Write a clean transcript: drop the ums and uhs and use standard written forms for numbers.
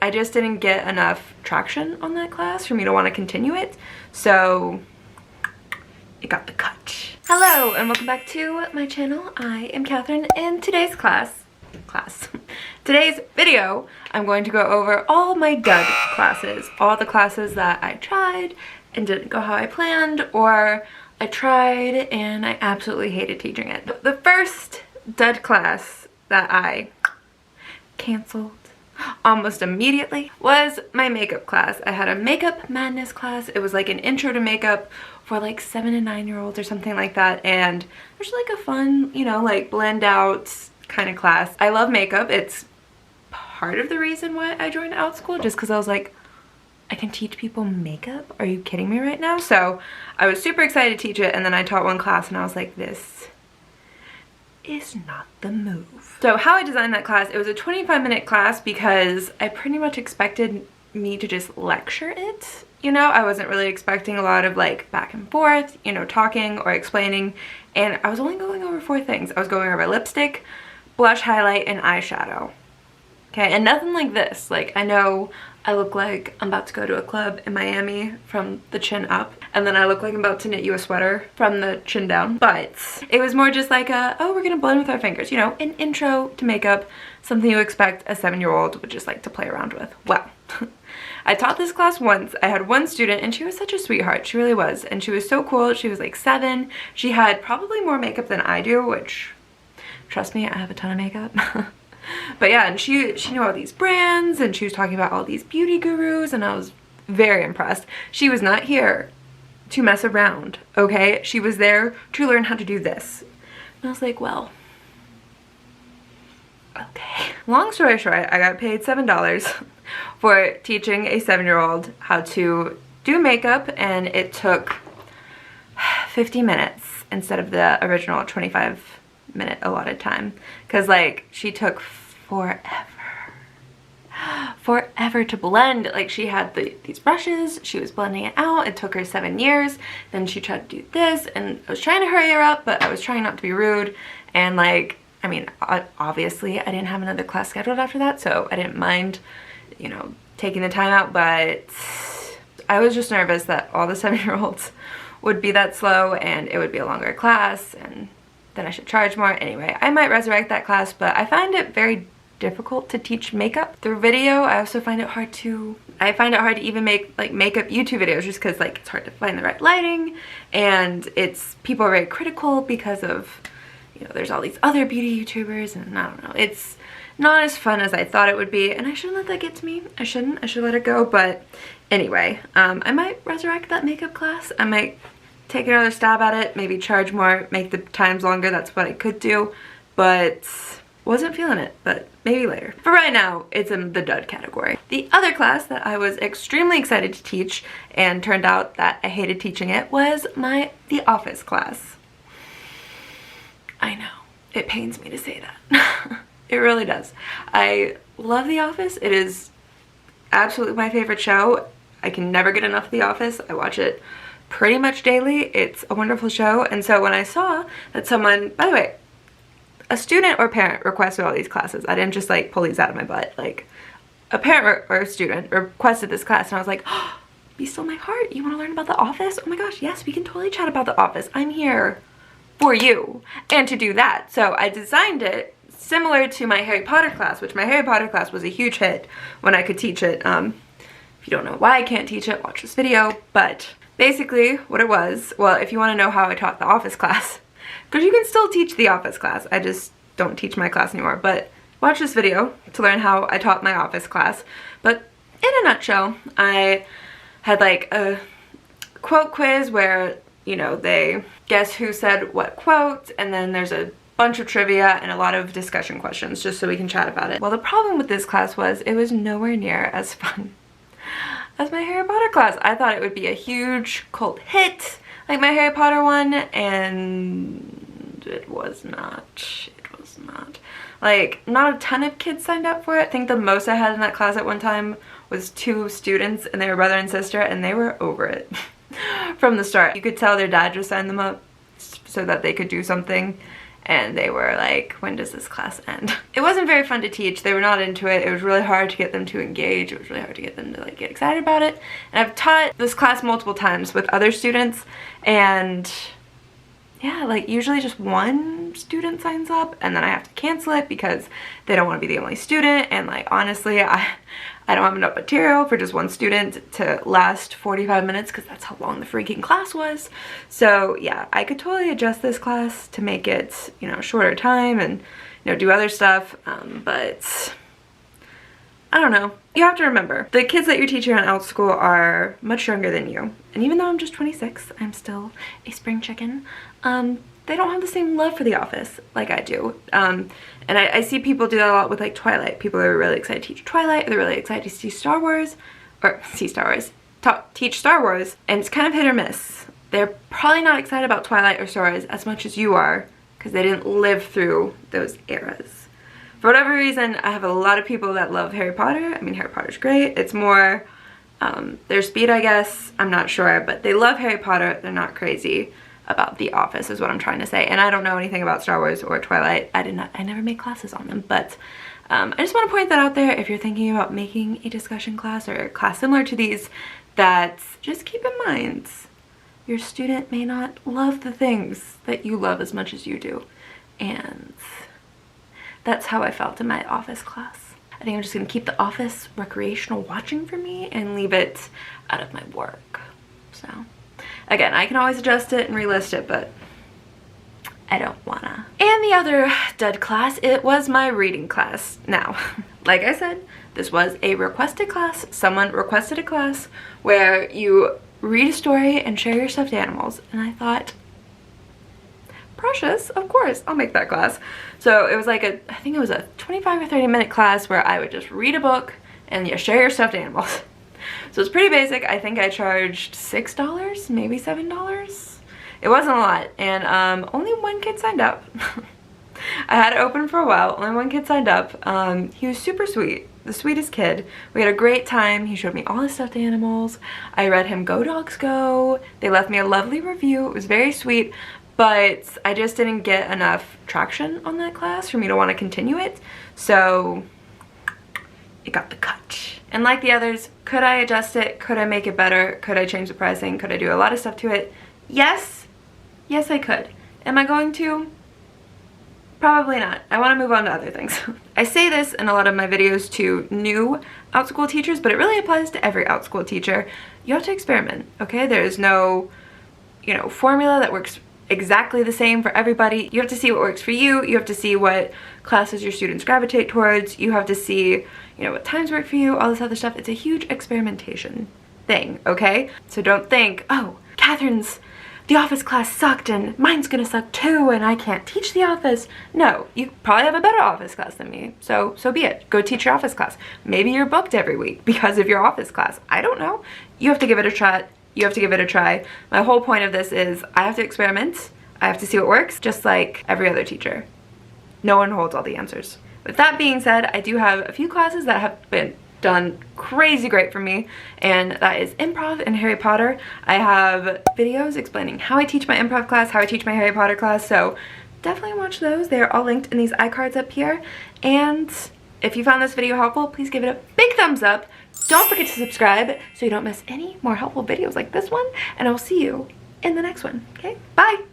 I just didn't get enough traction on that class for me to want to continue it, so it got the cut. Hello and welcome back to my channel. I am Catherine. In today's today's video, I'm going to go over all my dud classes, all the classes that I tried and didn't go how I planned, or I tried and I absolutely hated teaching it. The first dud class that I canceled almost immediately was my makeup class. I had a makeup madness class. It was like an intro to makeup for like 7 and 9-year-olds or something like that, and it was like a fun, you know, like blend out kind of class. I love makeup. It's part of the reason why I joined Outschool, just because I was like, I can teach people makeup? Are you kidding me right now? So I was super excited to teach it, and then I taught one class and I was like, this is not the move. So how I designed that class, it was a 25-minute class because I pretty much expected me to just lecture it. You know, I wasn't really expecting a lot of like back and forth, you know, talking or explaining, and I was only going over 4 things. I was going over lipstick, blush, highlight, and eyeshadow. Okay, and nothing like this. Like, I know I look like I'm about to go to a club in Miami from the chin up, and then I look like I'm about to knit you a sweater from the chin down, but it was more just like a, oh, we're gonna blend with our fingers, you know, an intro to makeup, something you expect a 7-year-old would just like to play around with. Well, I taught this class once. I had one student and she was such a sweetheart. She really was, and she was so cool. She was like 7. She had probably more makeup than I do, which, trust me, I have a ton of makeup. But yeah, and she knew all these brands, and she was talking about all these beauty gurus, and I was very impressed. She was not here to mess around, okay? She was there to learn how to do this. And I was like, well, okay. Long story short, I got paid $7 for teaching a 7-year-old how to do makeup, and it took 50 minutes instead of the original 25-minute allotted time, because like she took forever to blend. Like, she had these brushes, she was blending it out. It took her 7 years. Then she tried to do this, and I was trying to hurry her up, but I was trying not to be rude. And like, I mean, obviously I didn't have another class scheduled after that, so I didn't mind, you know, taking the time out, but I was just nervous that all the 7-year-olds would be that slow and it would be a longer class, and then I should charge more. Anyway, I might resurrect that class, but I find it very difficult to teach makeup through video. I also find it hard to even make like makeup YouTube videos, just because like it's hard to find the right lighting, and people are very critical because of, you know, there's all these other beauty YouTubers, and I don't know, it's not as fun as I thought it would be, and I shouldn't let that get to me. I should let it go. But anyway, I might resurrect that makeup class. I might take another stab at it, maybe charge more, make the times longer. That's what I could do, but wasn't feeling it, but maybe later. For right now, it's in the dud category. The other class that I was extremely excited to teach, and turned out that I hated teaching it, was the office class. I know, it pains me to say that. It really does. I love The Office. It is absolutely my favorite show. I can never get enough of The Office. I watch it pretty much daily. It's a wonderful show. And so when I saw that someone, by the way, a student or parent requested all these classes. I didn't just like pull these out of my butt. Like, a parent or a student requested this class, and I was like, oh, be still my heart. You want to learn about The Office? Oh my gosh, yes, we can totally chat about The Office. I'm here for you and to do that. So I designed it similar to my Harry Potter class, which my Harry Potter class was a huge hit when I could teach it. If you don't know why I can't teach it, watch this video. But basically what it was, well, if you want to know how I taught the office class, because you can still teach the office class, I just don't teach my class anymore, but watch this video to learn how I taught my office class. But in a nutshell, I had like a quote quiz where, you know, they guess who said what quote, and then there's a bunch of trivia and a lot of discussion questions just so we can chat about it. Well, the problem with this class was it was nowhere near as fun as my Harry Potter class. I thought it would be a huge cult hit like my Harry Potter one, and it was not. It was not. Like, not a ton of kids signed up for it. I think the most I had in that class at one time was 2 students, and they were brother and sister, and they were over it from the start. You could tell their dad just signed them up so that they could do something, and they were like, when does this class end? It wasn't very fun to teach. They were not into it. It was really hard to get them to engage. It was really hard to get them to like get excited about it. And I've taught this class multiple times with other students, and yeah, like usually just one student signs up and then I have to cancel it because they don't want to be the only student, and like honestly I don't have enough material for just one student to last 45 minutes because that's how long the freaking class was. So yeah, I could totally adjust this class to make it, you know, shorter time and, you know, do other stuff, but I don't know. You have to remember, the kids that you're teaching on Outschool are much younger than you. And even though I'm just 26, I'm still a spring chicken. They don't have the same love for The Office like I do. And I see people do that a lot with like Twilight. People are really excited to teach Twilight, they're really excited to see Star Wars, or teach Star Wars, and it's kind of hit or miss. They're probably not excited about Twilight or Star Wars as much as you are because they didn't live through those eras. For whatever reason, I have a lot of people that love Harry Potter. I mean, Harry Potter's great. It's more their speed, I guess. I'm not sure, but they love Harry Potter. They're not crazy about The Office is what I'm trying to say. And I don't know anything about Star Wars or Twilight. I never made classes on them, but I just want to point that out there if you're thinking about making a discussion class or a class similar to these, that just keep in mind your student may not love the things that you love as much as you do. And that's how I felt in my Office class. I think I'm just gonna keep The Office recreational watching for me and leave it out of my work. So again, I can always adjust it and relist it, but I don't wanna. And the other dud class, it was my reading class. Now, like I said, this was a requested class. Someone requested a class where you read a story and share your stuffed animals. And I thought, precious, of course, I'll make that class. So it was like I think it was a 25 or 30 minute class where I would just read a book and you share your stuffed animals. So it's pretty basic. I think I charged $6, maybe $7. It wasn't a lot, and only one kid signed up. I had it open for a while, only one kid signed up. He was super sweet, the sweetest kid. We had a great time. He showed me all his stuffed animals. I read him Go Dogs Go. They left me a lovely review. It was very sweet, but I just didn't get enough traction on that class for me to want to continue it. So it got the cut. And like the others, could I adjust it? Could I make it better? Could I change the pricing? Could I do a lot of stuff to it? Yes. Yes, I could. Am I going to? Probably not. I want to move on to other things. I say this in a lot of my videos to new Outschool teachers, but it really applies to every Outschool teacher. You have to experiment, okay? There is no, you know, formula that works exactly the same for everybody. You have to see what works for you. You have to see what classes your students gravitate towards. You have to see, you know, what times work for you, all this other stuff. It's a huge experimentation thing, okay? So don't think, oh, Catherine's The Office class sucked and mine's gonna suck too and I can't teach The Office. No, you probably have a better Office class than me, so be it. Go teach your Office class. Maybe you're booked every week because of your Office class. I don't know. You have to give it a shot. You have to give it a try. My whole point of this is I have to experiment. I have to see what works, just like every other teacher. No one holds all the answers. With that being said, I do have a few classes that have been done crazy great for me, and that is improv and Harry Potter. I have videos explaining how I teach my improv class, how I teach my Harry Potter class, so definitely watch those. They are all linked in these iCards up here. And if you found this video helpful, please give it a big thumbs up. Don't forget to subscribe so you don't miss any more helpful videos like this one, and I'll see you in the next one, okay? Bye!